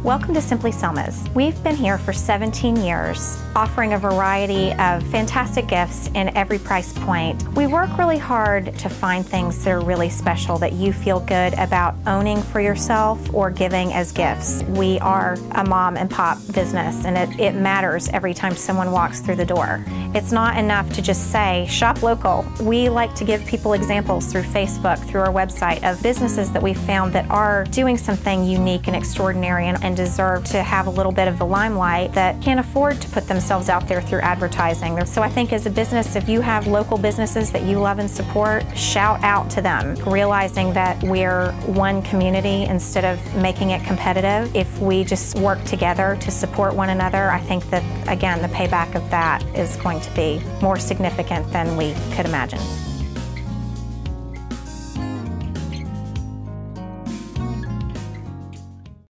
Welcome to Simply Selma's. We've been here for 17 years, offering a variety of fantastic gifts in every price point. We work really hard to find things that are really special that you feel good about owning for yourself or giving as gifts. We are a mom and pop business, and it matters every time someone walks through the door. It's not enough to just say, shop local. We like to give people examples through Facebook, through our website, of businesses that we've found that are doing something unique and extraordinary and deserve to have a little bit of the limelight that can't afford to put themselves out there through advertising. So I think as a business, if you have local businesses that you love and support, shout out to them, realizing that we're one community instead of making it competitive. If we just work together to support one another, I think that, again, the payback of that is going to be more significant than we could imagine.